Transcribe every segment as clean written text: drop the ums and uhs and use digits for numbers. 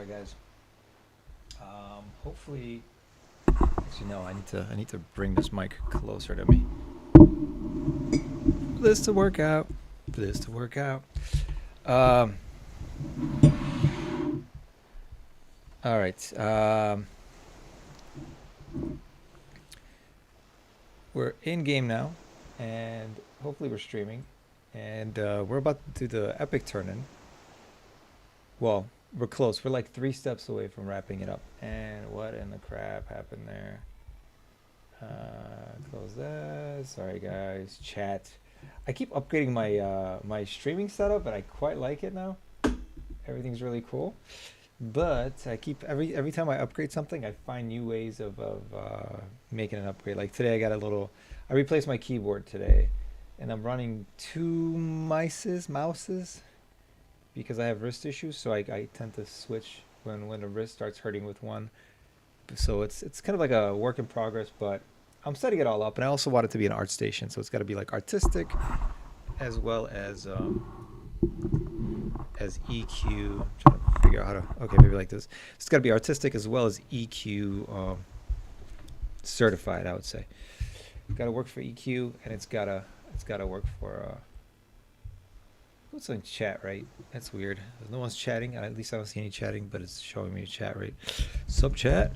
Sorry, guys. Hopefully, actually, no. I need to bring this mic closer to me. For this to work out. For this to work out. Um. All right. We're in game now, and hopefully we're streaming, and we're about to do the epic turn-in. Well, we're close. We're like 3 steps away from wrapping it up. And what in the crap happened there? Close that. Sorry, guys. Chat. I keep upgrading my streaming setup, but I quite like it now. Everything's really cool. But I keep every time I upgrade something, I find new ways of making an upgrade. Like today, I replaced my keyboard today, and I'm running two mouses because I have wrist issues. So I tend to switch when the wrist starts hurting with one. So it's kind of like a work in progress, but I'm setting it all up, and I also want it to be an art station, so it's got to be like artistic as well as EQ. I'm trying to figure out how to. Okay, maybe like this. It's got to be artistic as well as EQ certified. I would say. Got to work for EQ, and it's gotta work for. What's in chat, right? That's weird. No one's chatting. At least I don't see any chatting, but it's showing me a chat rate. Sup, chat.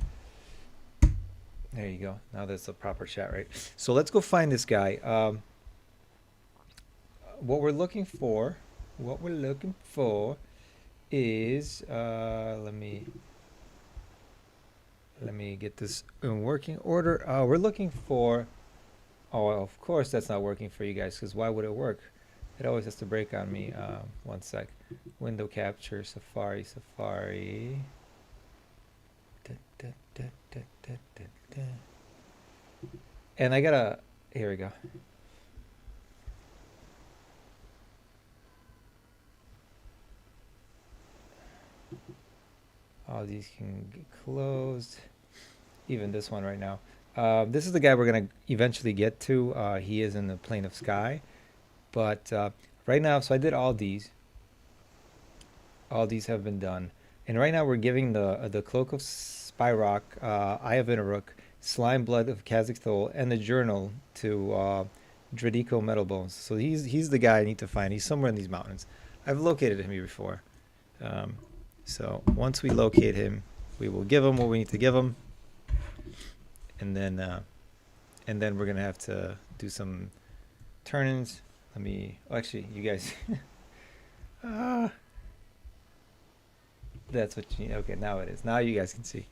There you go. Now that's a proper chat rate. So let's go find this guy. What we're looking for is let me get this in working order. We're looking for. Oh, of course that's not working for you guys, because why would it work? It always has to break on me. One sec. Window capture, Safari. Da, da, da, da, da, da, da. And I gotta. Here we go. All these can get closed. Even this one right now. This is the guy we're gonna eventually get to. He is in the plane of sky. But right now, so I did all these. All these have been done. And right now we're giving the Cloak of Spyrock, Eye of Inaruk, Slime Blood of Kazakhthol, and the Journal to Dredico Metalbones. So he's the guy I need to find. He's somewhere in these mountains. I've located him here before. So once we locate him, we will give him what we need to give him. And then we're going to have to do some turn-ins. Let me, actually, you guys, that's what you need. Okay, now it is. Now you guys can see.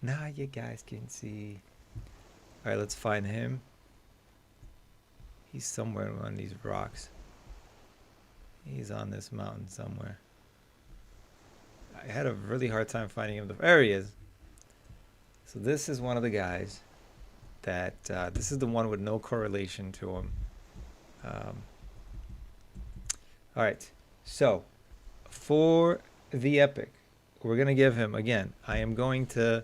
Now you guys can see. All right, let's find him. He's somewhere on one of these rocks. He's on this mountain somewhere. I had a really hard time finding him. There he is. So this is one of the guys that, this is the one with no correlation to him. All right, so for the epic, we're going to give him, again, I am going to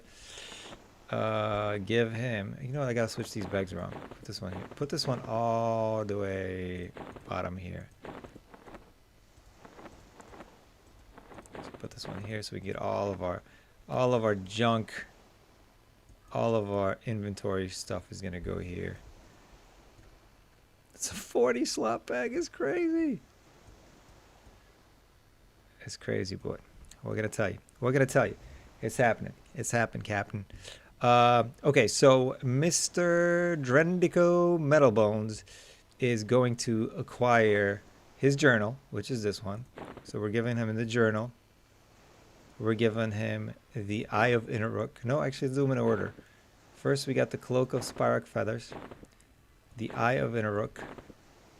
give him, you know what, I got to switch these bags around. Put this one here. Put this one all the way bottom here. Let's put this one here so we get all of our junk, all of our inventory stuff is going to go here. It's a 40 slot bag. It's crazy. It's crazy, boy. We're going to tell you. It's happening. It's happened, Captain. Okay, so Mr. Drendico Metalbones is going to acquire his journal, which is this one. So we're giving him the journal. We're giving him the Eye of Inaruk. No, actually, let's do them in order. First, we got the Cloak of Spyrock Feathers. The Eye of Inaruk.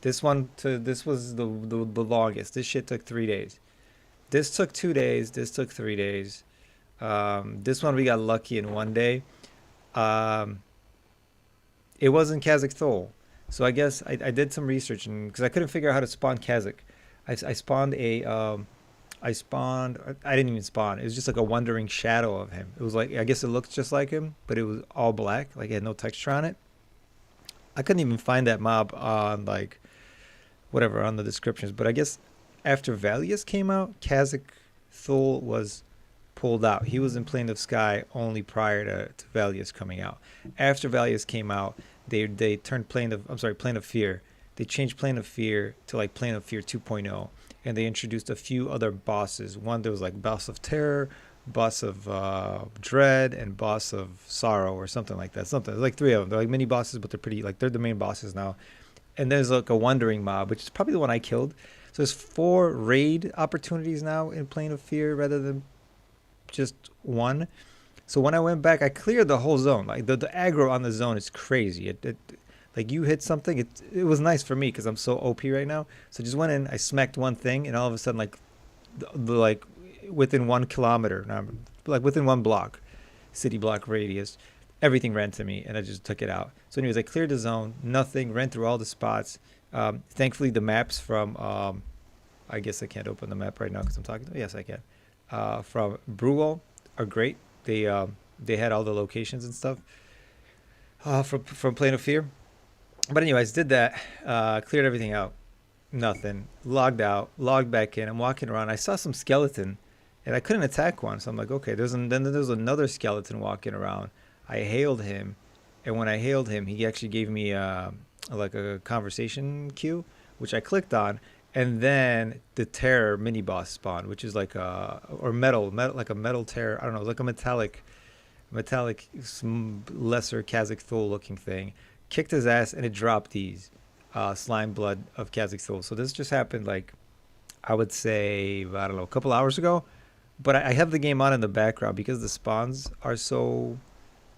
This was the longest. This shit took 3 days. This took 2 days. This took 3 days. This one we got lucky in 1 day. It wasn't Kazakhthol. So I guess I did some research, and because I couldn't figure out how to spawn Kazakh. I spawned I didn't even spawn. It was just like a wandering shadow of him. It was like, I guess it looked just like him, but it was all black. Like it had no texture on it. I couldn't even find that mob on like whatever on the descriptions, but I guess after Valius came out, Kazakhthol was pulled out. He was in Plane of Sky only prior to Valius coming out. After Valius came out, they turned Plane of Fear. They changed Plane of Fear to like Plane of Fear 2.0, and they introduced a few other bosses. One there was like Boss of Terror, Boss of Dread, and Boss of Sorrow or something like that. Something like three of them. They're like mini bosses, but they're pretty like they're the main bosses now. And there's like a Wandering Mob, which is probably the one I killed. So there's 4 raid opportunities now in Plane of Fear rather than just one. So when I went back, I cleared the whole zone. Like the aggro on the zone is crazy. It like you hit something. It was nice for me because I'm so OP right now. So just went in, I smacked one thing, and all of a sudden, like the like within 1 kilometer, like within one block, city block radius, everything ran to me, and I just took it out. So anyways, I cleared the zone. Nothing. Ran through all the spots. Thankfully, the maps from I guess I can't open the map right now because I'm talking. Yes, I can. From Brewell are great. They had all the locations and stuff from Plane of Fear. But anyways, did that. Cleared everything out. Nothing. Logged out. Logged back in. I'm walking around. I saw some skeleton, and I couldn't attack one. So I'm like, okay. Then there's another skeleton walking around. I hailed him, and when I hailed him, he actually gave me like a conversation queue, which I clicked on, and then the terror mini boss spawned, which is like metal like a metal terror. I don't know, like a metallic lesser Kazakh Thul looking thing. Kicked his ass, and it dropped these slime blood of Kazakh Thul. So this just happened like I would say I don't know a couple hours ago, but I have the game on in the background because the spawns are so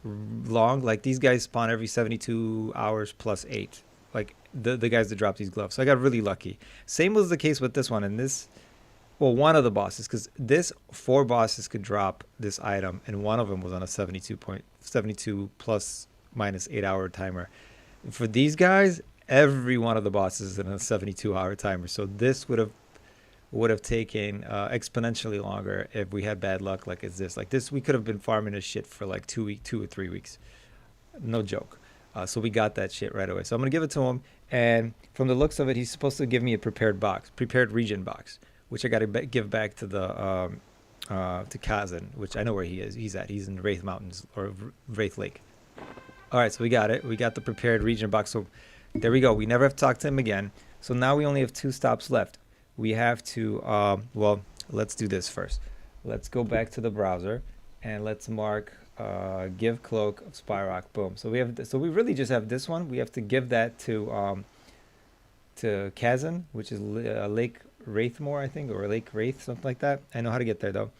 long. Like these guys spawn every 72 hours plus 8. Like the guys that drop these gloves. So I got really lucky. Same was the case with this one. And this, well, one of the bosses, because this 4 bosses could drop this item, and one of them was on a 72 plus minus 8 hour timer. For these guys, every one of the bosses is in a 72-hour timer. So this would have taken exponentially longer if we had bad luck like it's this. Like this, we could have been farming this shit for like 2 or 3 weeks. No joke. So we got that shit right away. So I'm going to give it to him. And from the looks of it, he's supposed to give me a prepared region box, which I got to give back to to Kazan, which I know where he is. He's in Wraith Mountains or Wraith Lake. All right, so we got it. We got the prepared region box. So there we go. We never have to talk to him again. So now we only have 2 stops left. We have to, well, let's do this first. Let's go back to the browser and let's mark give cloak of Spyrock. Boom. So we really just have this one. We have to give that to Kazan, which is Lake Wraithmore, I think, or Lake Wraith, something like that. I know how to get there though.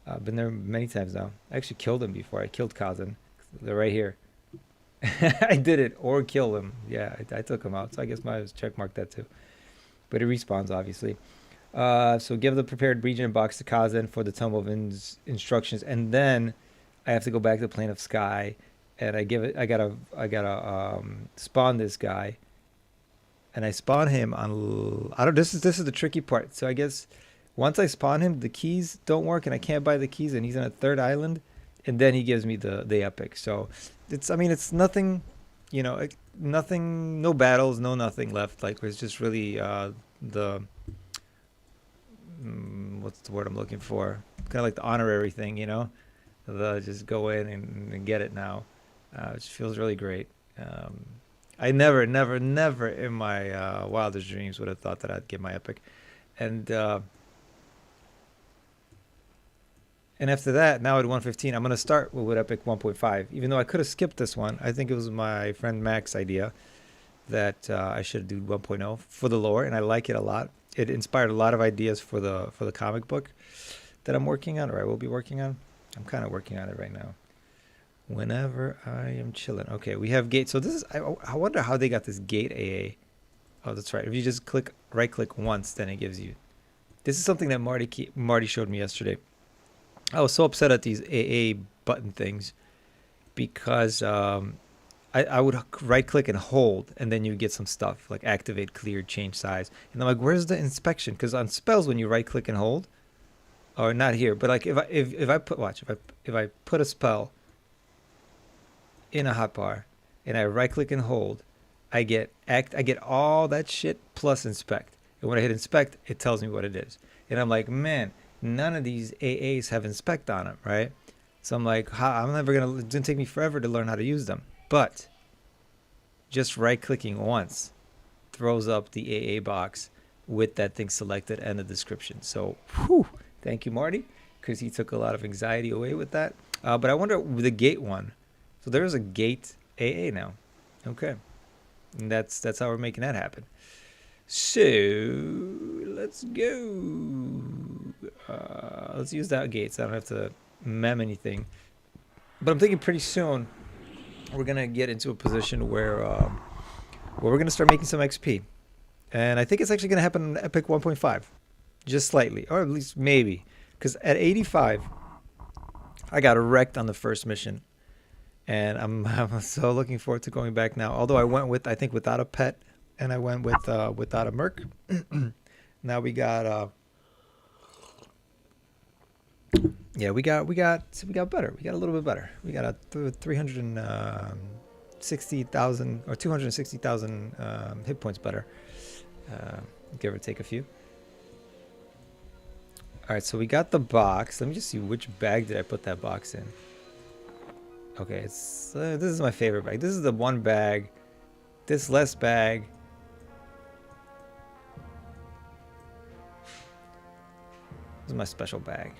I've been there many times now. I actually killed him before. I killed Kazan. They're right here. I did it or kill him. Yeah, I took him out. So I guess my check marked that too. But it respawns obviously. So give the prepared region box to Kazan for the Tome of instructions, and then I have to go back to Plane of Sky, and I gotta spawn this guy, and I spawn him on. I don't. This is the tricky part. So I guess once I spawn him, the keys don't work, and I can't buy the keys, and he's on a 3rd island, and then he gives me the epic. So it's nothing, nothing, no battles, no nothing left. Like it's just really the what's the word I'm looking for? Kind of like the honorary thing, the just go in and get it now, which feels really great. I never in my wildest dreams would have thought that I'd get my epic, and after that, now at 115, I'm gonna start with epic 1.5. Even though I could have skipped this one, I think it was my friend Mac's idea that I should do 1.0 for the lore, and I like it a lot. It inspired a lot of ideas for the comic book that I'm working on, or I will be working on. I'm kind of working on it right now. Whenever I am chilling. Okay, we have gate. So this is, I wonder how they got this gate AA. Oh, that's right. If you just right click once, then it gives you. This is something that Marty showed me yesterday. I was so upset at these AA button things because I would right click and hold, and then you get some stuff like activate, clear, change size. And I'm like, where's the inspection? Because on spells, when you right click and hold, or not here, but like if I put a spell in a hotbar and I right click and hold, I get all that shit plus inspect. And when I hit inspect, it tells me what it is. And I'm like, man, none of these AAs have inspect on them, right? So I'm like, I'm never gonna. It's gonna take me forever to learn how to use them. But just right clicking once throws up the AA box with that thing selected and the description. So, whew, thank you, Marty, because he took a lot of anxiety away with that. But I wonder the gate one. So there's a gate AA now. Okay, and that's how we're making that happen. So let's go. Let's use that gate so I don't have to mem anything. But I'm thinking pretty soon we're gonna get into a position where we're gonna start making some XP, and I think it's actually gonna happen in Epic 1.5, just slightly, or at least maybe, because at 85, I got wrecked on the first mission, and I'm so looking forward to going back now. Although I went with, I think, without a pet, and I went with without a merc. Now we got yeah, we got better. We got a little bit better. We got a 360,000 or 260,000 hit points better, give or take a few. All right, so we got the box. Let me just see, which bag did I put that box in? Okay, it's this is my favorite bag. This is the one bag. This less bag. This is my special bag.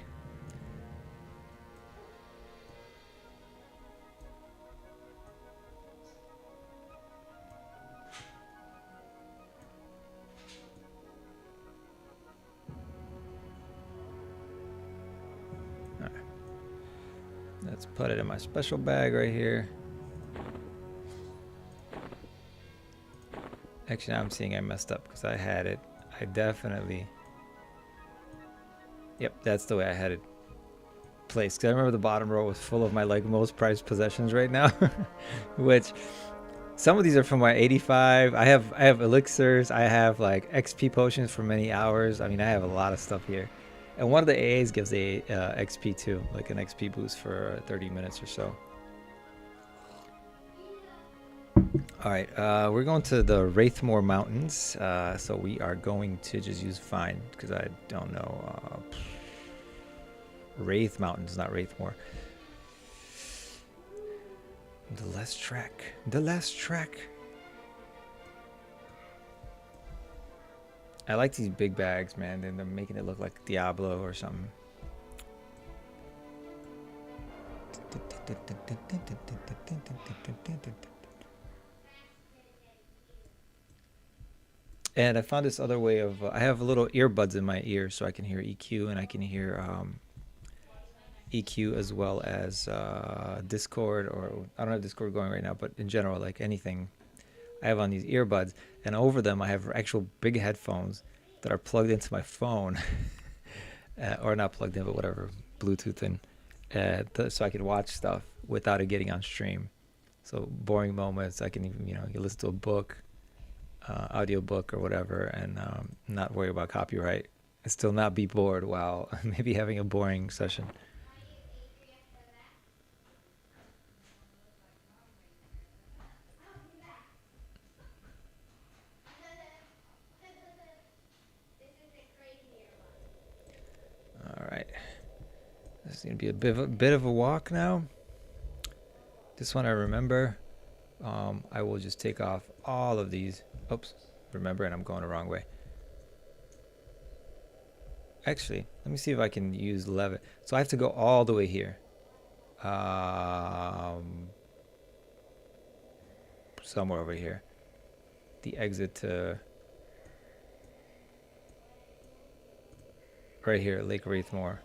All right. Let's put it in my special bag right here. Actually, now I'm seeing I messed up because I had it. I definitely... Yep, that's the way I had it placed. Because I remember the bottom row was full of my like most prized possessions right now. Which, some of these are from my 85. I have elixirs. I have like XP potions for many hours. I mean, I have a lot of stuff here. And one of the AAs gives a XP too, like an XP boost for 30 minutes or so. All right, we're going to the Wraithmore Mountains, so we are going to just use Find, because I don't know. Wraith Mountains, not Wraithmore. The last track. The last track. I like these big bags, man. They're making it look like Diablo or something. And I found this other way of... I have little earbuds in my ear so I can hear EQ, and I can hear EQ as well as Discord, or I don't have Discord going right now, but in general, like anything I have on these earbuds, and over them I have actual big headphones that are plugged into my phone, or not plugged in, but whatever, Bluetooth in, so I can watch stuff without it getting on stream. So boring moments, I can even, you listen to a book, audio book or whatever, and not worry about copyright, and still not be bored while maybe having a boring session. All right, this is gonna be a bit of a walk now. This one I remember. I will just take off all of these. Oops, remember, and I'm going the wrong way. Actually, let me see if I can use levitt. So I have to go all the way here. Somewhere over here. The exit to... right here, Lake Wraithmore.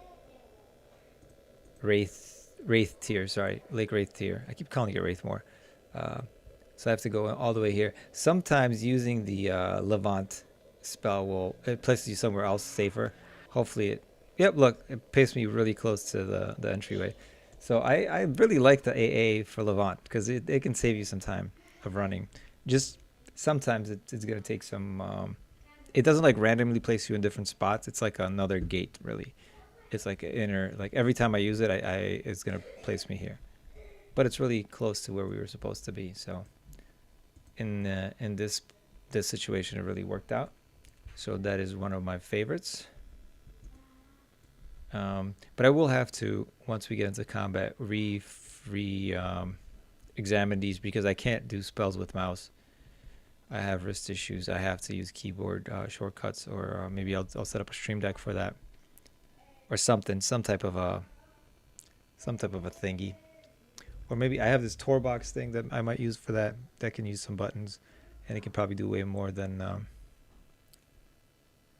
Wraith Tier, sorry. Lake Wraith Tier. I keep calling it Wraithmore. So I have to go all the way here. Sometimes using the Levant spell it places you somewhere else safer. Hopefully it... Yep, look, it placed me really close to the entryway. So I really like the AA for Levant, because it can save you some time of running. Just sometimes it's going to take some... it doesn't like randomly place you in different spots. It's like another gate, really. It's like like every time I use it, it's going to place me here. But it's really close to where we were supposed to be. So in this situation, it really worked out. So that is one of my favorites. But I will have to, once we get into combat, examine these because I can't do spells with mouse. I have wrist issues. I have to use keyboard shortcuts, or maybe I'll set up a stream deck for that, or something, some type of a thingy. Or maybe I have this Tor box thing that I might use for that. That can use some buttons, and it can probably do way more than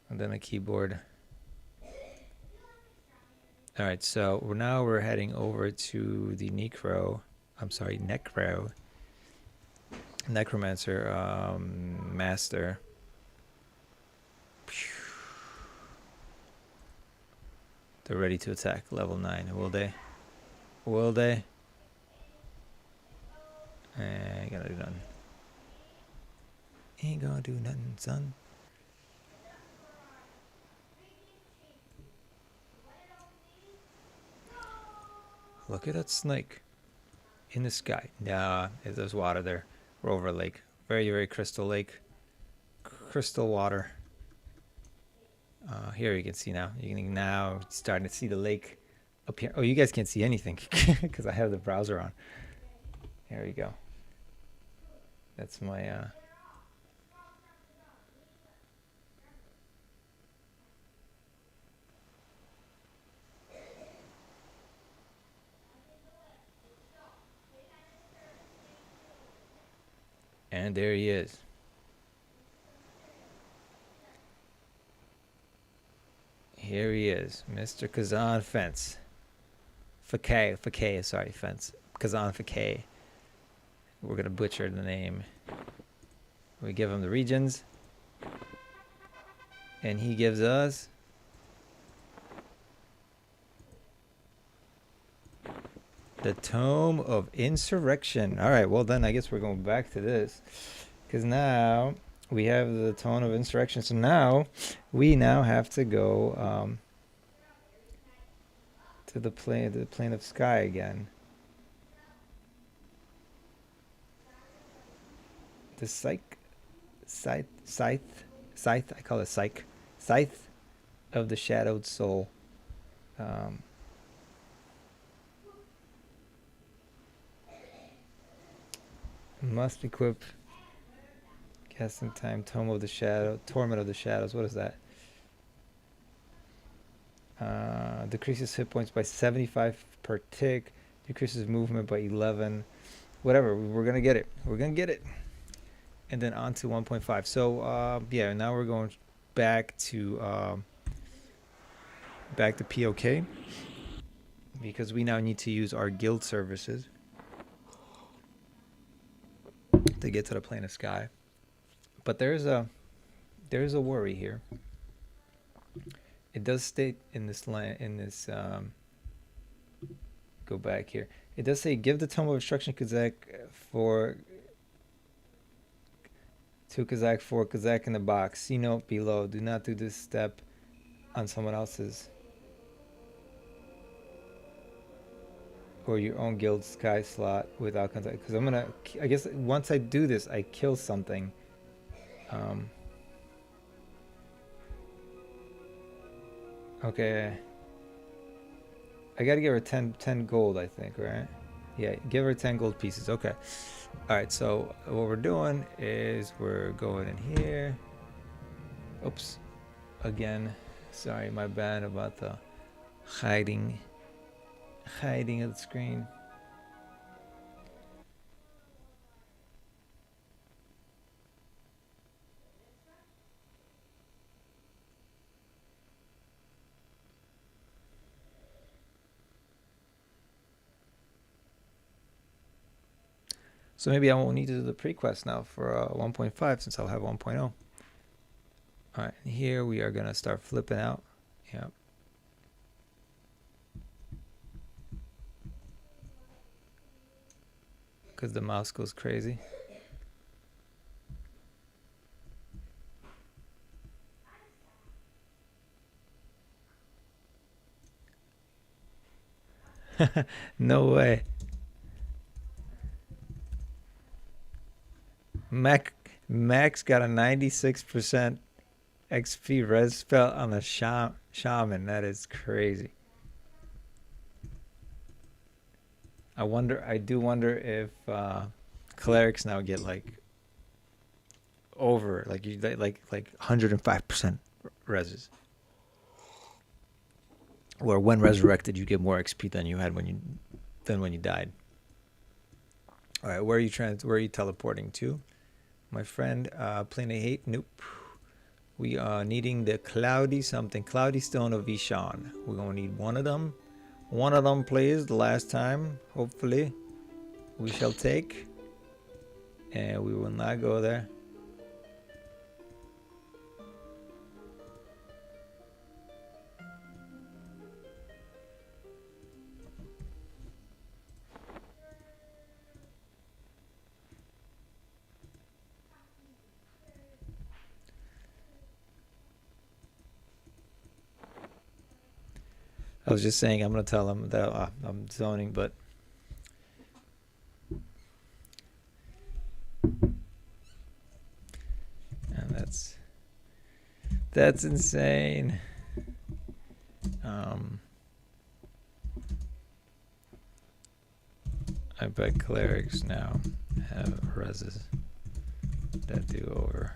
a keyboard. All right, so we're heading over to the Necromancer Master. They're ready to attack level 9. Will they? Will they? Ain't gonna do nothing. Ain't gonna do nothing, son. Look at that snake in the sky. Nah, there's water there. We're over a lake. Very, very crystal lake. Crystal water. Here you can see now. You can now starting to see the lake up here. Oh, you guys can't see anything because I have the browser on. There you go. That's my and there he is. Here he is, Mr. Kazan Fence. Fakay, sorry, Fence. Kazan Fakay. We're gonna butcher the name. We give him the regions, and he gives us the Tome of Insurrection. All right, well then I guess we're going back to this, because now we have the Tome of Insurrection. So now we have to go to the plane of sky again. The scythe, I call it scythe of the shadowed soul. Must equip casting time, torment of the shadows. What is that? Decreases hit points by 75 per tick, decreases movement by 11. Whatever, we're gonna get it. And then on to 1.5. So yeah, now we're going back to POK because we now need to use our guild services to get to the plane of sky. But there's a worry here. It does state in this go back here. It does say give the Tome of Instruction Kazakh to Kazakh for Kazakh in the box. See note below. Do not do this step on someone else's or your own guild sky slot without contact. Because I guess once I do this, I kill something. Okay. I gotta give her 10 gold, I think, right? Yeah, give her 10 gold pieces. Okay. All right, so what we're doing is we're going in here. Oops. Again. Sorry, my bad about the hiding of the screen. So maybe I won't need to do the pre-quest now for 1.5 since I'll have 1.0. All right, here we are gonna start flipping out. Yep. Because the mouse goes crazy. No way. Max got a 96% XP res spell on the shaman. That is crazy. I do wonder if clerics now get like over like you like 105% reses, or when resurrected you get more XP than you had when you died. All right, where are you teleporting to, my friend? Plane of hate. Nope. We are needing the cloudy stone of Ishan. We're gonna need one of them. One of them, please. The last time, hopefully, we shall take, and we will not go there. I was just saying I'm gonna tell them that I'm zoning, but and that's insane. I bet clerics now have reses that do over.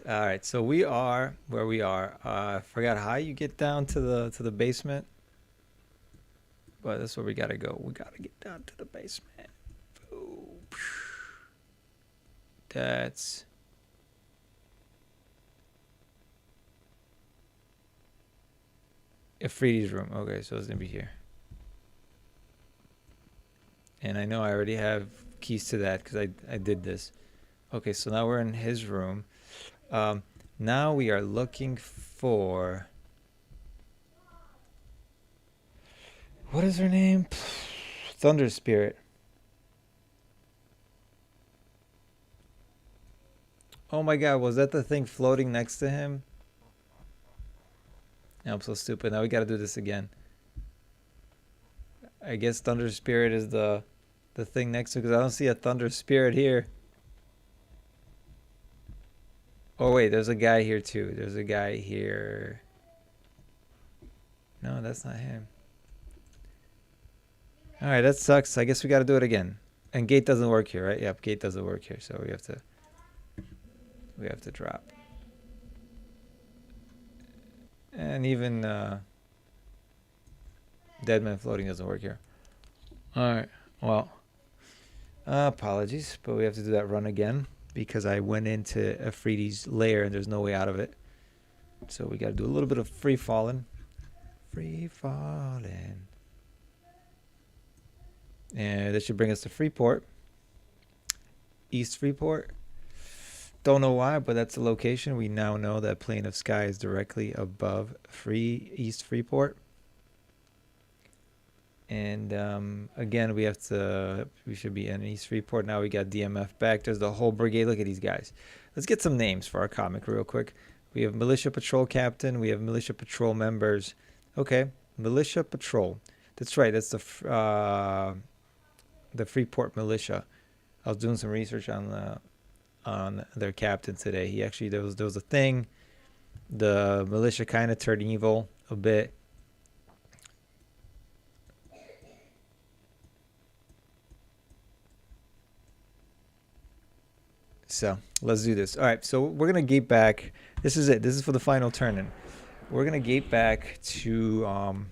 All right. So we are where we are. I forgot how you get down to the basement, but that's where we gotta go. We gotta get down to the basement. That's Afridi's room. Okay, so it's gonna be here. And I know I already have keys to that because I did this. Okay, so now we're in his room. Now we are looking for, what is her name? Thunder Spirit. Oh my god, was that the thing floating next to him? I'm so stupid. Now we gotta do this again. I guess Thunder Spirit is the thing next to, because I don't see a Thunder Spirit here. Oh wait, there's a guy here too. There's a guy here. No, that's not him. All right, that sucks. I guess we got to do it again. And gate doesn't work here, right? Yep, gate doesn't work here, so we have to drop. And even Dead Man Floating doesn't work here. All right. Well, apologies, but we have to do that run again because I went into Afridi's lair and there's no way out of it. So we got to do a little bit of free falling. Free falling. And that should bring us to Freeport. East Freeport. Don't know why, but that's the location. We now know that Plane of Sky is directly above East Freeport. And again, we should be in East Freeport. Now we got DMF back. There's the whole brigade. Look at these guys. Let's get some names for our comic real quick. We have Militia Patrol Captain. We have Militia Patrol members. Okay, Militia Patrol. That's right. That's the Freeport Militia. I was doing some research on their captain today. He actually there was a thing. The militia kind of turned evil a bit. So let's do this. All right, so we're gonna gate back. This is it. This is for the final turn-in. We're gonna gate back to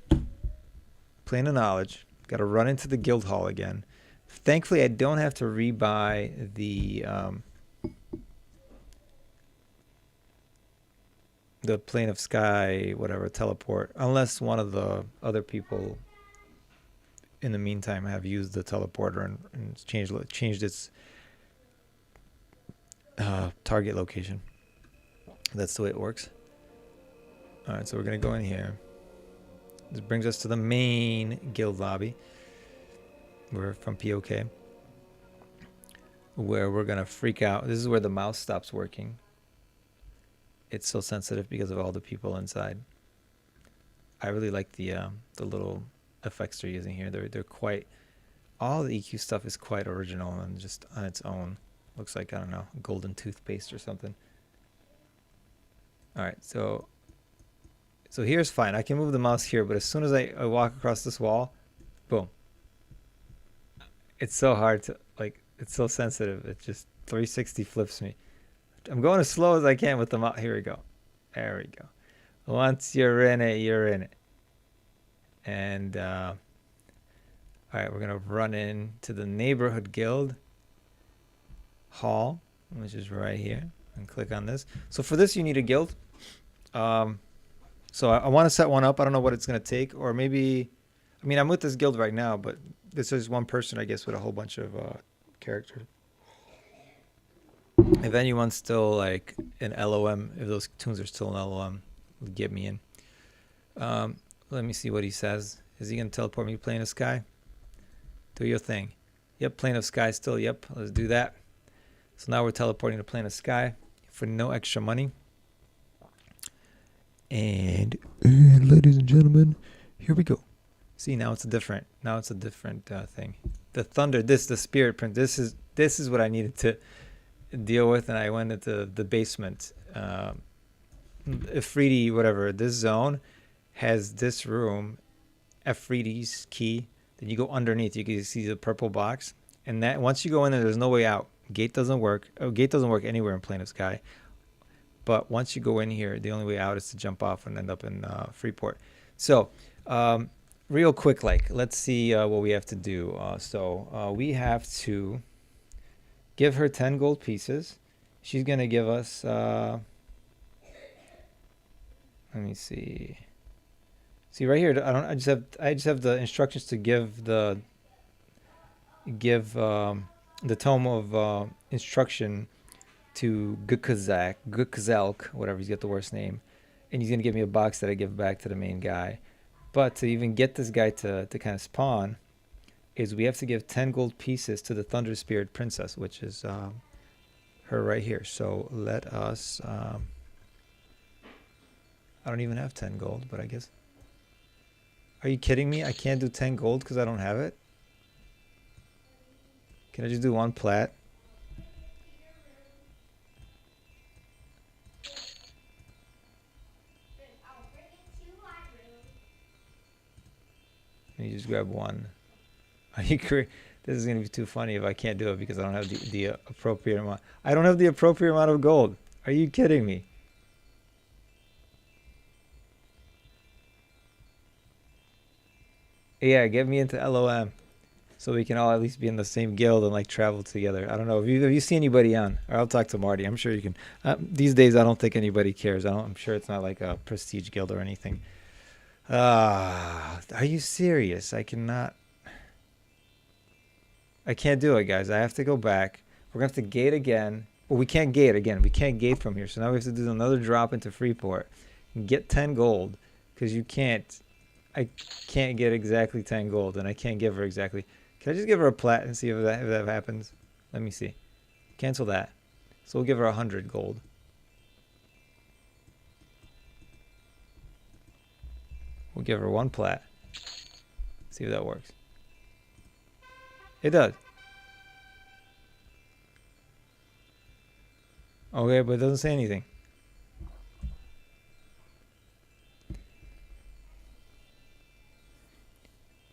Plane of Knowledge. Got to run into the guild hall again. Thankfully, I don't have to rebuy the Plane of Sky, whatever, teleport, unless one of the other people in the meantime have used the teleporter and changed its target location. That's the way it works. All right, so we're gonna go in here. This brings us to the main guild lobby. We're from POK, where we're gonna freak out. This is where the mouse stops working. It's so sensitive because of all the people inside. I really like the little effects they're using here. They're quite all the EQ stuff is quite original and just on its own. Looks like, I don't know, golden toothpaste or something. All right, so here's fine. I can move the mouse here, but as soon as I walk across this wall, boom. It's so hard to, like, it's so sensitive. It just 360 flips me. I'm going as slow as I can with the mouse. Here we go. There we go. Once you're in it, you're in it. And, all right, we're going to run into the neighborhood guild hall, which is right here, and click on this. So for this, you need a guild. So I want to set one up. I don't know what it's going to take, or maybe, I mean, I'm with this guild right now, but this is one person, I guess, with a whole bunch of characters. If anyone's still like an LOM, if those tunes are still an LOM, get me in. Let me see what he says. Is he going to teleport me to Plane of Sky? Do your thing. Yep, Plane of Sky still. Yep, let's do that. So now we're teleporting to Plane of Sky for no extra money. And ladies and gentlemen, here we go. See, now it's a different thing. The thunder, the spirit print. This is what I needed to deal with, and I went into the basement. Afridi, whatever. This zone has this room, Afridi's key. Then you go underneath. You can see the purple box, and that once you go in there, there's no way out. Gate doesn't work. Oh, gate doesn't work anywhere in Plane of Sky. But once you go in here, the only way out is to jump off and end up in Freeport. So, real quick, let's see what we have to do. We have to give her 10 gold pieces. She's going to give us, let me see. See right here, I just have the instructions to give the tome of instruction to Gukazalk, whatever, he's got the worst name, and he's gonna give me a box that I give back to the main guy. But to even get this guy to kind of spawn, is we have to give 10 gold pieces to the Thunder Spirit Princess, which is her right here. So let us. I don't even have 10 gold, but I guess. Are you kidding me? I can't do 10 gold because I don't have it. Can I just do 1 plat? And you just grab 1. Are you crazy? This is going to be too funny if I can't do it because I don't have the appropriate amount. I don't have the appropriate amount of gold. Are you kidding me? Yeah, get me into LOM so we can all at least be in the same guild and like travel together. I don't know. If you see anybody on, or I'll talk to Marty. I'm sure you can. These days, I don't think anybody cares. I'm sure it's not like a prestige guild or anything. Are you serious? I can't do it, guys. I have to go back. We're going to have to gate again. Well, we can't gate again. We can't gate from here. So now we have to do another drop into Freeport and get 10 gold because I can't get exactly 10 gold and I can't give her exactly. Can I just give her a plat and see if that happens? Let me see. Cancel that. So we'll give her 100 gold. We'll give her 1 plat. See if that works. It does. Okay, but it doesn't say anything.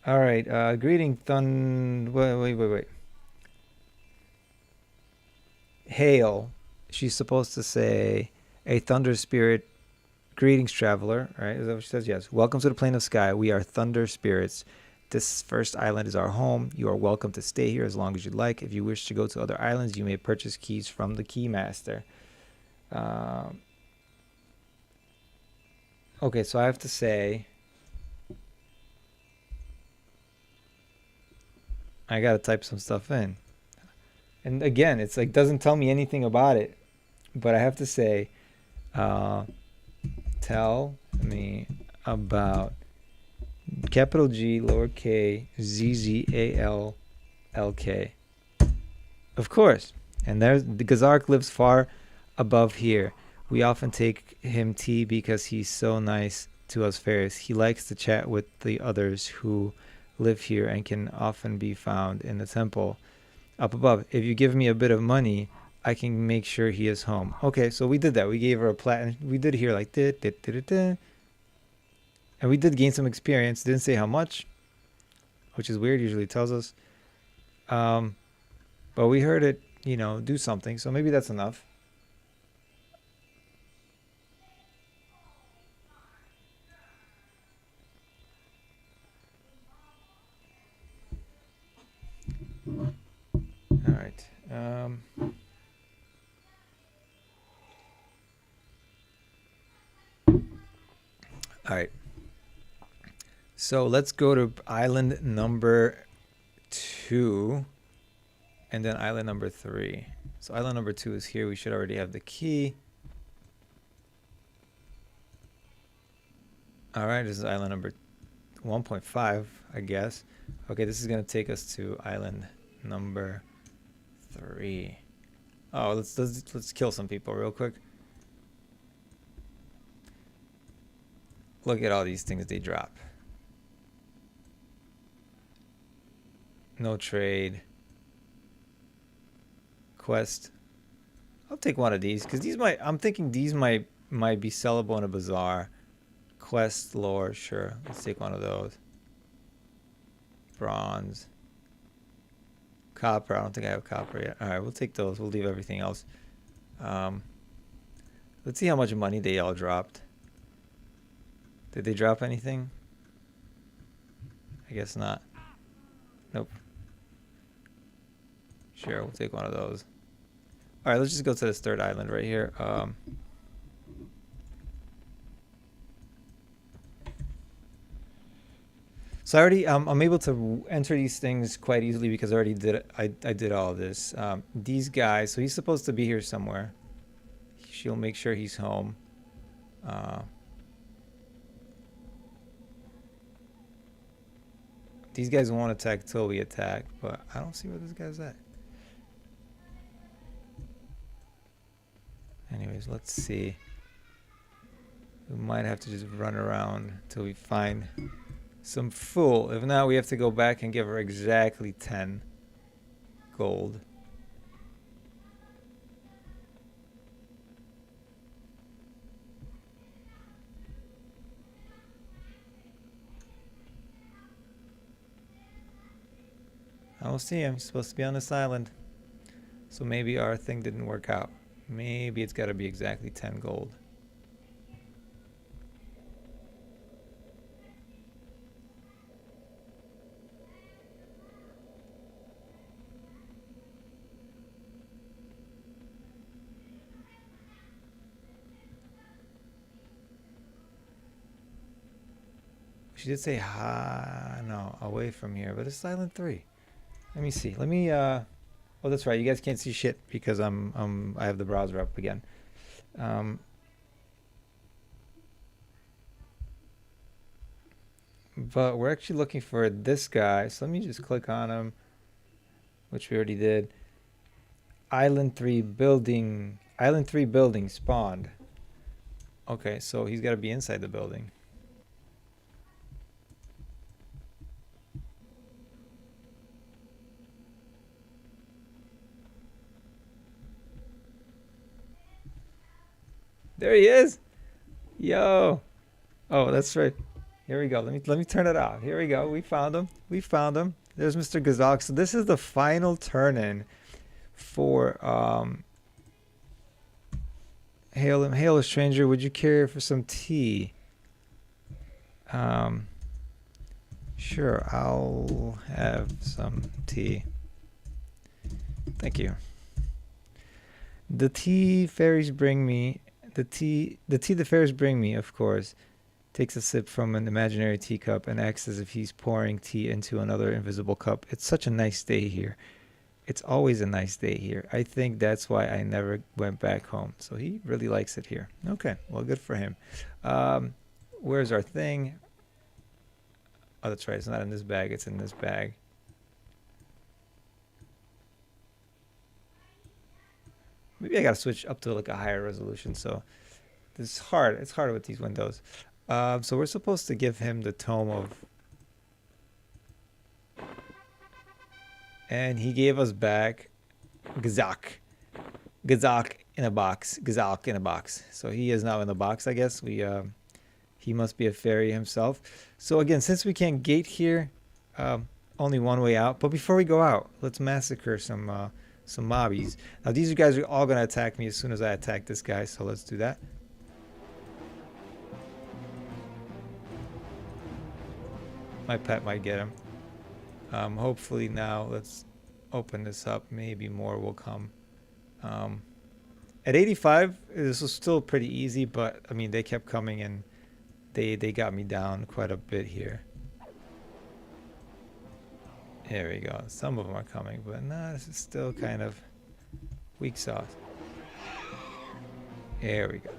All right, greeting wait. Hail. She's supposed to say, a thunder spirit, greetings traveler, right? Is that what she says? Yes. Welcome to the Plane of Sky. We are thunder spirits. This first island is our home. You are welcome to stay here as long as you'd like. If you wish to go to other islands, you may purchase keys from the Keymaster. Okay, so I have to say, I gotta type some stuff in. And again, it's like doesn't tell me anything about it. But I have to say, tell me about capital G, lower K, ZZALLK. Of course. And there's the Gazark lives far above here. We often take him tea because he's so nice to us fairies. He likes to chat with the others who live here and can often be found in the temple up above. If you give me a bit of money, I can make sure he is home. Okay, so we did that. We gave her a platinum. We did hear like da, da, da, da, da. And we did gain some experience. Didn't say how much, which is weird. Usually it tells us. Um, but we heard it, do something. So maybe that's enough. All right. All right. So let's go to island number 2 and then island number 3. So island number 2 is here. We should already have the key. All right, this is island number 1.5, I guess. Okay, this is going to take us to island number 3. Oh, let's kill some people real quick. Look at all these things they drop. No trade. Quest. I'll take one of these because I'm thinking these might be sellable in a bazaar. Quest lore, sure. Let's take one of those. Bronze. Copper. I don't think I have copper yet. All right, we'll take those. We'll leave everything else. Let's see how much money they all dropped. Did they drop anything? I guess not. Nope. Sure, we'll take one of those. All right, let's just go to this third island right here. So I already, I'm able to enter these things quite easily because I already did it. I did all of this. These guys, so he's supposed to be here somewhere. She'll make sure he's home. These guys won't attack till we attack, but I don't see where this guy's at. Anyways, let's see. We might have to just run around till we find some fool. If not, we have to go back and give her exactly 10 gold. I don't see him. He's supposed to be on this island. So maybe our thing didn't work out. Maybe it's got to be exactly 10 gold. She did say, no, away from here, but it's island 3. Let me see. Let me, oh, that's right. You guys can't see shit because I have the browser up again. But we're actually looking for this guy. So let me just click on him, which we already did. Island 3 building spawned. Okay, so he's got to be inside the building. There he is. Yo. Oh, that's right. Here we go. Let me turn it off. Here we go. We found him. We found him. There's Mr. Gazak. So this is the final turn-in for hail him. Hail a stranger. Would you care for some tea? Sure. I'll have some tea. Thank you. The tea fairies bring me. The tea the fairies bring me, of course, takes a sip from an imaginary teacup and acts as if he's pouring tea into another invisible cup. It's such a nice day here. It's always a nice day here. I think that's why I never went back home. So he really likes it here. Okay, well, good for him. Where's our thing? Oh, that's right. It's not in this bag. It's in this bag. Maybe I gotta switch up to like a higher resolution. So this is hard. It's hard with these windows. So we're supposed to give him the tome of And he gave us back Gazak. Gazak in a box. Gazak in a box. So he is now in the box, I guess. He must be a fairy himself. So again, since we can't gate here, only one way out. But before we go out, let's massacre some mobbies. Now these guys are all gonna attack me as soon as I attack this guy. So let's do that. My pet might get him. Hopefully now let's open this up. Maybe more will come. At 85, this was still pretty easy, but I mean they kept coming and they got me down quite a bit here. There we go. Some of them are coming, but nah, this is still kind of weak sauce. There we go.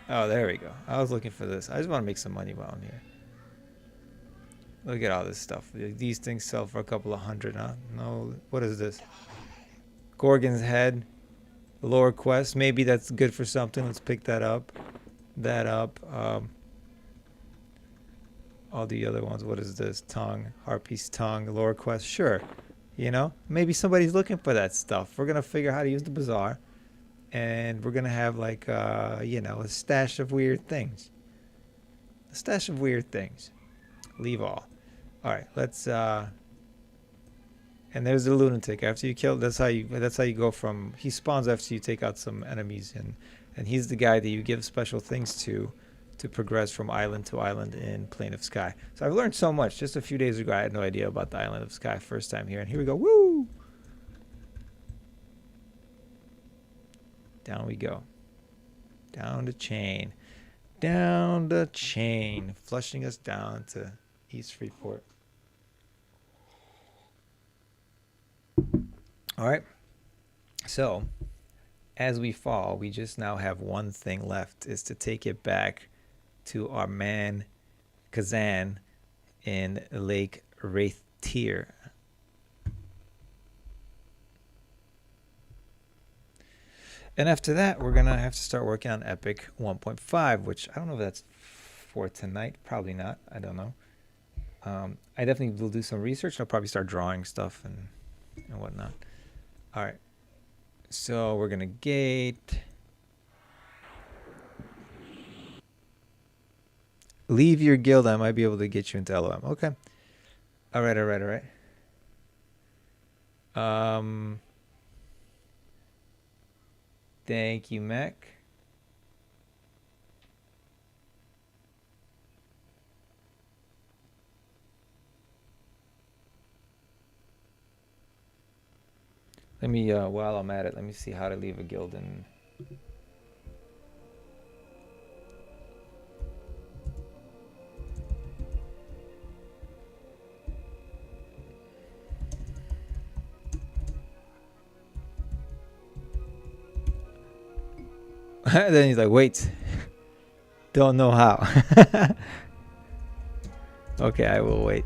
Oh, there we go. I was looking for this. I just want to make some money while I'm here. Look at all this stuff. These things sell for a couple of hundred, huh? No, what is this? Gorgon's head. Lore quest. Maybe that's good for something. Let's pick that up. All the other ones. What is this? Tongue. Harpy's tongue. Lore quest. Sure. You know, maybe somebody's looking for that stuff. We're going to figure out how to use the bazaar. And we're going to have like, you know, a stash of weird things. A stash of weird things. Leave all. All right, let's and there's the lunatic. After you kill, that's how you go from, he spawns after you take out some enemies, and he's the guy that you give special things to progress from island to island in Plane of Sky. So I've learned so much. Just a few days ago I had no idea about the Island of Sky first time here, and here we go. Woo! Down we go. Down the chain. Down the chain, flushing us down to East Freeport. All right. So, as we fall, we just now have one thing left, is to take it back to our man Kazan in Lake Wraithtier. And after that, we're going to have to start working on Epic 1.5, which I don't know if that's for tonight. Probably not. I don't know. I definitely will do some research. I'll probably start drawing stuff and whatnot. All right. So we're going to gate. Leave your guild. I might be able to get you into LOM. Okay. All right. Thank you, Mac. Let me, while I'm at it, let me see how to leave a guild in. Then he's like, wait, don't know how. Okay, I will wait.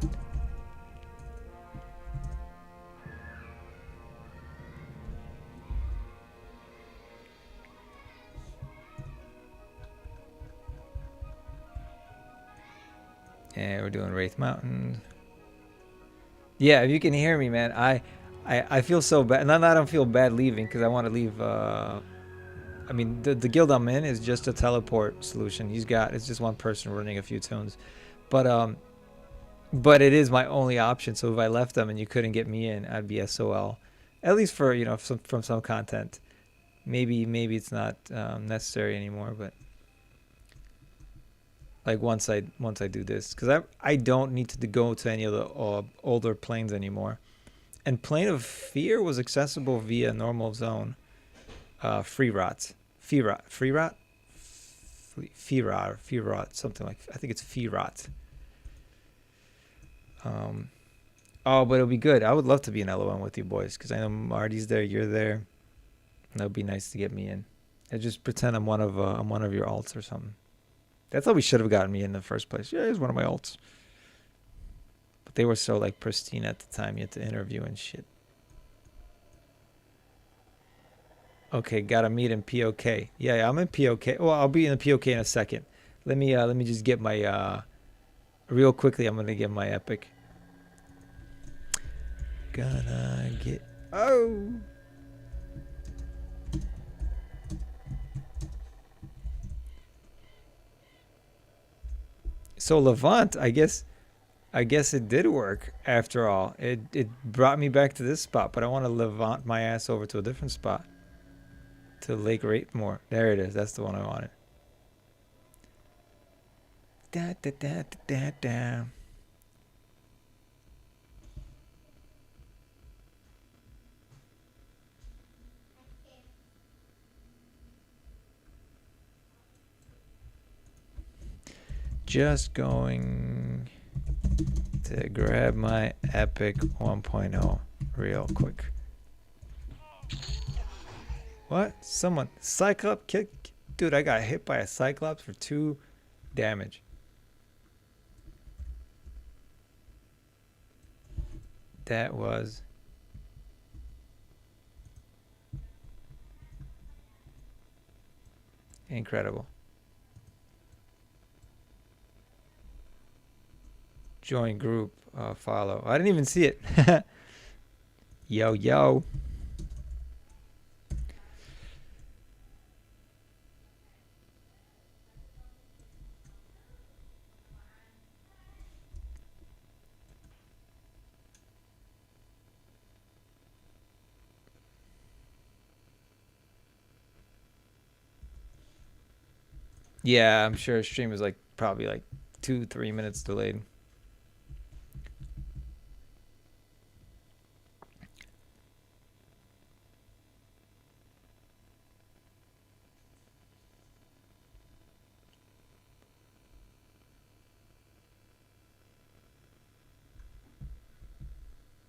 And we're doing Wraith Mountain. Yeah, if you can hear me, man, I feel so bad. I don't feel bad leaving because I want to leave. I mean, the guild I'm in is just a teleport solution. It's just one person running a few tunes, but it is my only option. So if I left them and you couldn't get me in, I'd be SOL. At least for, you know, from some content. Maybe it's not necessary anymore, but like once I do this, because I don't need to go to any of the older planes anymore. And Plane of Fear was accessible via normal zone. Free rot, something like, I think it's fee rot. Oh, but it'll be good. I would love to be in LOM with you boys, because I know Marty's there, you're there. That would be nice to get me in. And just pretend I'm one of your alts or something. That's how we should have gotten me in the first place. Yeah, he's one of my alts. But they were so like pristine at the time. You had to interview and shit. Okay, gotta meet in POK. Yeah, I'm in POK. Well, I'll be in the POK in a second. Let me just get my real quickly. I'm gonna get my epic. gonna get... Oh! So Levant, I guess it did work after all. It brought me back to this spot, but I want to Levant my ass over to a different spot. To Lake Ratemore. There it is. That's the one I wanted. Da da da da da da. Just going to grab my Epic 1.0 real quick. What? Someone... Cyclops kick? Dude, I got hit by a Cyclops for 2 damage. That was... incredible. Join group, follow. I didn't even see it. Yo, yo. Yeah, I'm sure stream is like probably like 2-3 minutes delayed.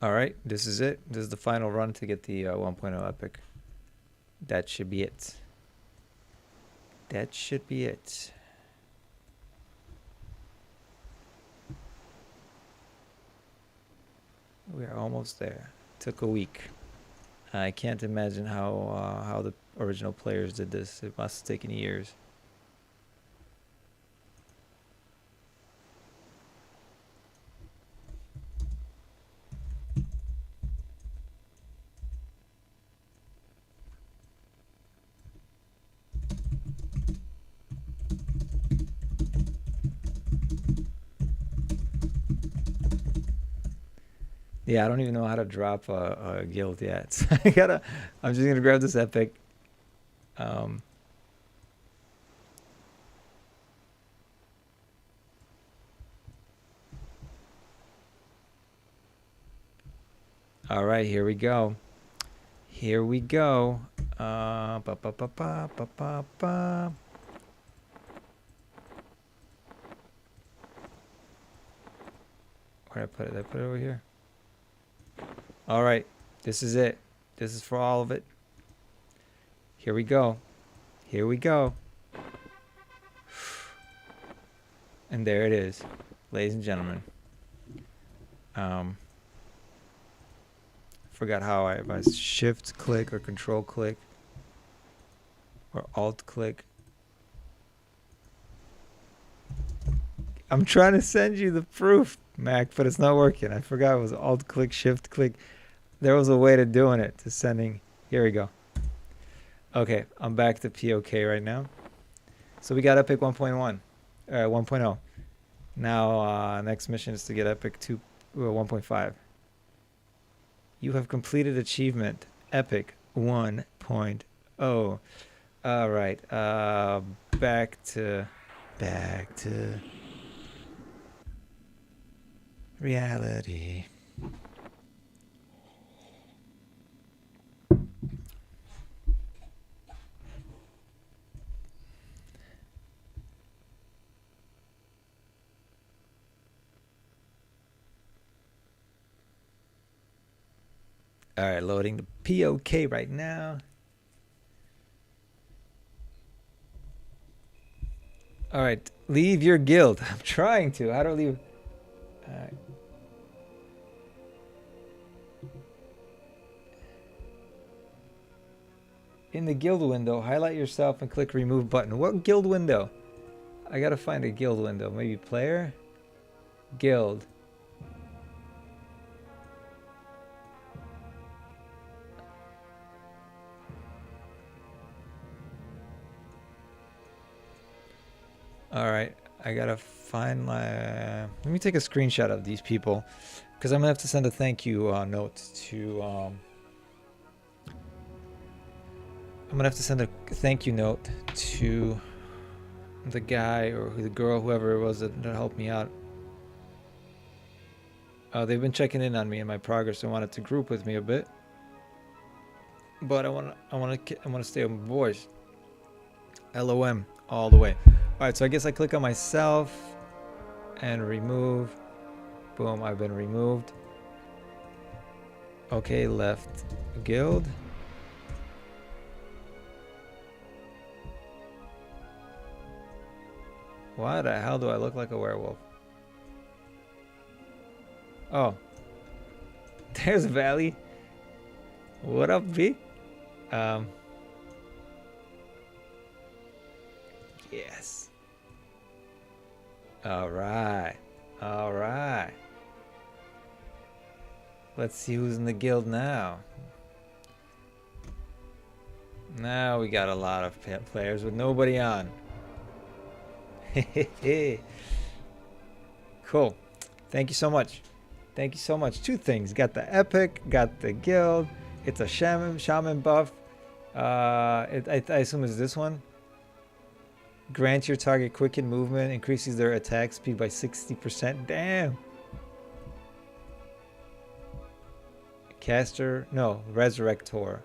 All right, this is it. This is the final run to get the 1.0 Epic. That should be it. That should be it. We are almost there. Took a week. I can't imagine how the original players did this. It must have taken years. Yeah, I don't even know how to drop a guild yet. So I'm just gonna grab this epic. All right, here we go. Here we go. Ba ba ba ba ba ba ba. Where did I put it? Did I put it over here? All right, this is it. This is for all of it. Here we go. Here we go. And there it is, ladies and gentlemen. Forgot how if I shift click or control click or alt click. I'm trying to send you the proof, Mac, but it's not working. I forgot it was alt click, shift click. There was a way to doing it, to sending. Here we go. Okay, I'm back to POK right now. So we got Epic 1.1, 1.0. Now next mission is to get Epic 1.5. You have completed achievement Epic 1.0. All right, back to reality. All right, loading the POK right now. All right, leave your guild. I'm trying to. How do I leave? All right. In the guild window, highlight yourself and click remove button. What guild window? I gotta find a guild window. Maybe player? Guild. All right, I gotta find my. Let me take a screenshot of these people, because I'm gonna have to send a thank you note to. I'm gonna have to send a thank you note to the guy or the girl, whoever it was that helped me out. They've been checking in on me and my progress and wanted to group with me a bit, but I want to stay on voice. LOM all the way. All right, so I guess I click on myself and remove. Boom, I've been removed. Okay, left guild. Why the hell do I look like a werewolf? Oh, there's Valley. What up, V? Yes. All right. All right. Let's see who's in the guild now. Now we got a lot of players with nobody on. Cool. Thank you so much. Thank you so much. Two things. Got the epic, got the guild. It's a shaman buff. I assume it's this one. Grant your target quicken movement, increases their attack speed by 60%. Damn. Caster, no, Resurrector.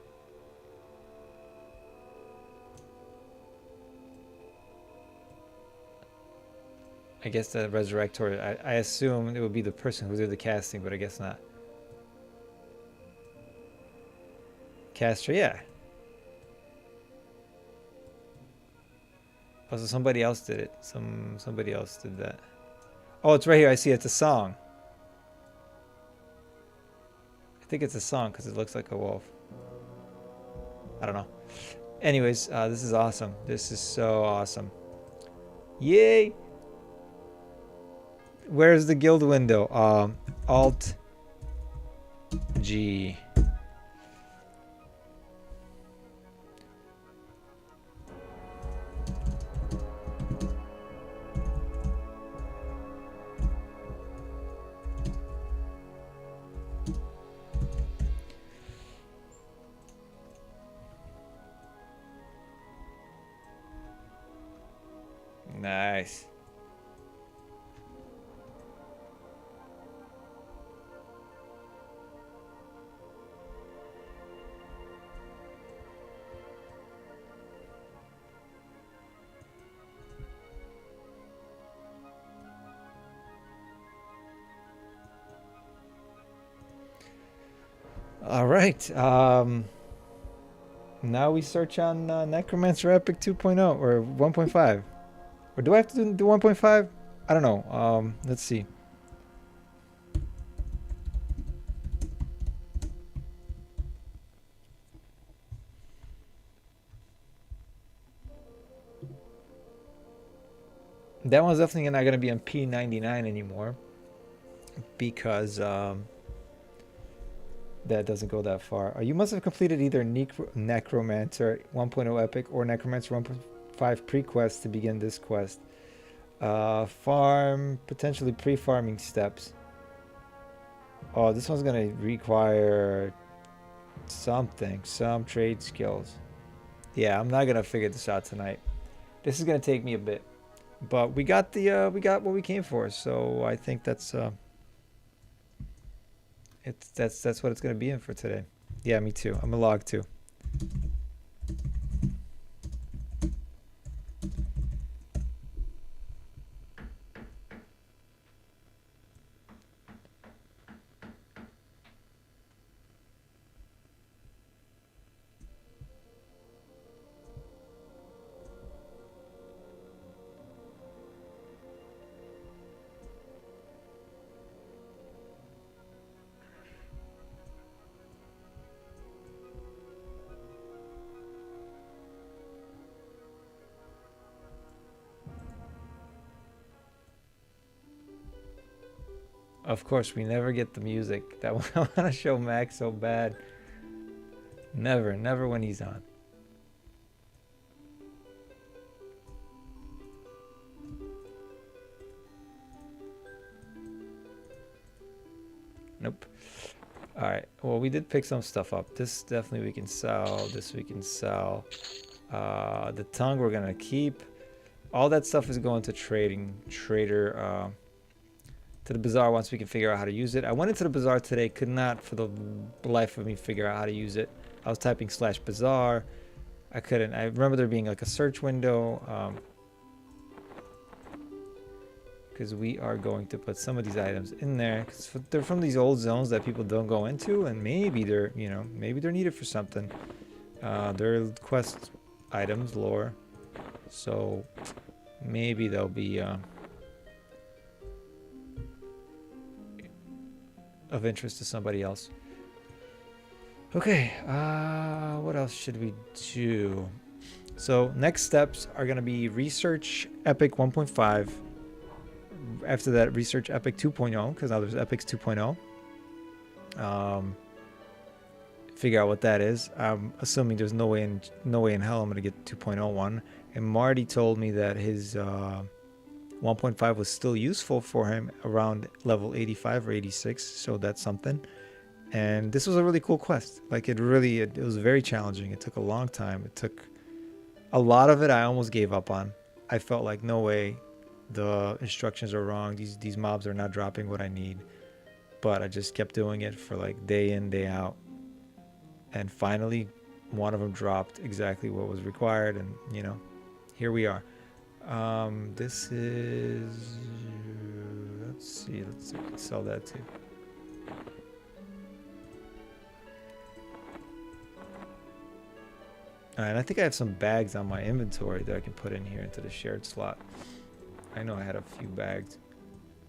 I guess the Resurrector, I assume it would be the person who did the casting, but I guess not. Caster, yeah. Oh, so somebody else did it. Somebody else did that. Oh, it's right here. I see it's a song. I think it's a song because it looks like a wolf. I don't know. Anyways, this is awesome. This is so awesome. Yay! Where's the guild window? Alt G. Nice. All right. Now we search on Necromancer Epic 2.0 or 1.5. Or do I have to do 1.5? I don't know. Let's see. That one's definitely not going to be on P99 anymore because that doesn't go that far. You must have completed either Necromancer 1.0 Epic or Necromancer 1.5 pre-quest to begin this quest. Farm, potentially pre-farming steps. Oh, this one's going to require something, some trade skills. Yeah, I'm not going to figure this out tonight. This is going to take me a bit. But we got we got what we came for, so I think that's that's what it's gonna be in for today. Yeah, me too. I'm a log too. Of course, we never get the music. That one I want to show Max so bad. Never when he's on. All right. Well, we did pick some stuff up. This definitely we can sell. This we can sell. The tongue we're gonna keep. All that stuff is going to trader to the bazaar once we can figure out how to use it. I went into the bazaar today, could not for the life of me figure out how to use it. I was typing /bazaar. I couldn't. I remember there being like a search window. Because we are going to put some of these items in there because they're from these old zones that people don't go into, and maybe they're, you know, maybe they're needed for something. They're quest items, lore, so maybe they'll be of interest to somebody else. Okay, what else should we do? So next steps are going to be research Epic 1.5. After that, research Epic 2.0, because now there's Epics 2.0. Figure out what that is. I'm assuming there's no way in hell I'm gonna get 2.0 one. And Marty told me that his 1.5 was still useful for him around level 85 or 86, so that's something. And this was a really cool quest. Like it was very challenging. It took a long time. It took a lot of it. I almost gave up on. I felt like no way. The instructions are wrong. These mobs are not dropping what I need. But I just kept doing it for like day in, day out. And finally, one of them dropped exactly what was required. And, you know, here we are. This is... Let's see. Let's sell that too. And I think I have some bags on my inventory that I can put in here into the shared slot. I know I had a few bags.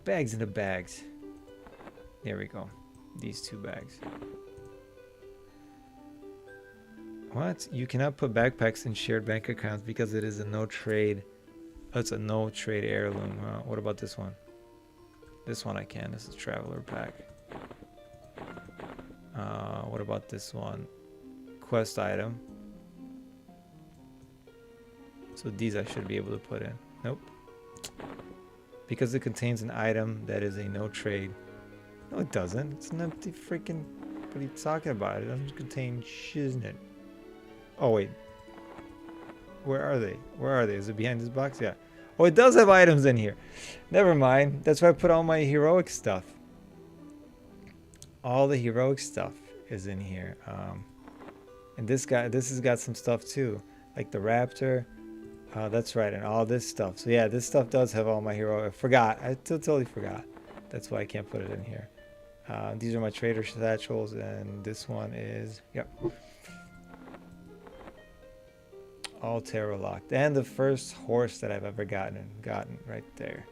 Bags in the bags. There we go. These 2 bags. What? You cannot put backpacks in shared bank accounts because it is a no trade. Oh, it's a no trade heirloom. What about this one? This one I can. This is traveler pack. What about this one? Quest item. So these I should be able to put in. Nope. Because it contains an item that is a no trade. No, it doesn't. It's an empty freaking... What are you talking about? It doesn't contain shiznit. Oh, wait. Where are they? Where are they? Is it behind this box? Yeah. Oh, it does have items in here. Never mind. That's why I put all my heroic stuff. All the heroic stuff is in here. And this has got some stuff too. Like the raptor. That's right, and all this stuff. So yeah, this stuff does have all my hero. I forgot. I totally forgot. That's why I can't put it in here. These are my trader satchels, and this one is, yep, all tarot locked. And the first horse that I've ever gotten right there.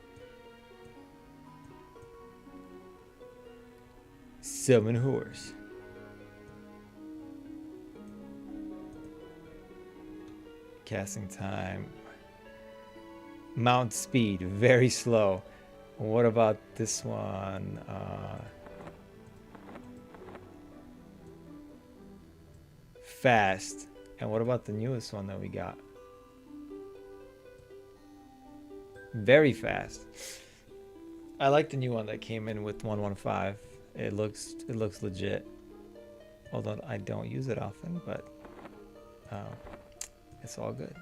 Summon horse. Casting time. Mount speed, very slow. What about this one? Fast. And what about the newest one that we got? Very fast. I like the new one that came in with 115. It looks legit. Although I don't use it often, but it's all good.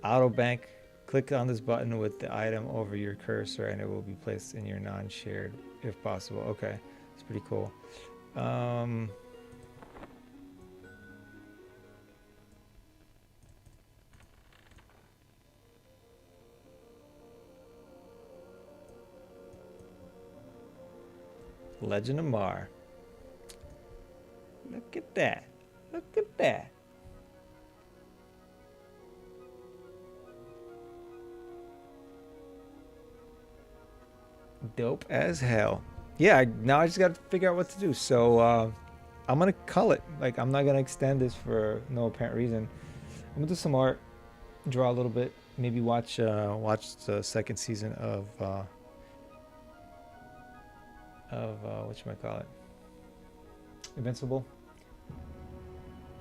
Auto bank. Click on this button with the item over your cursor and it will be placed in your non-shared if possible. Okay, it's pretty cool. Legend of Mar. Look at that. Look at that. Dope as hell. Yeah, now I just got to figure out what to do. So I'm gonna cull it. Like I'm not gonna extend this for no apparent reason. I'm gonna do some art, draw a little bit, maybe watch the second season of whatchamacallit, Invincible,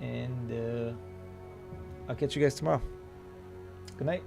and I'll catch you guys tomorrow. Good night.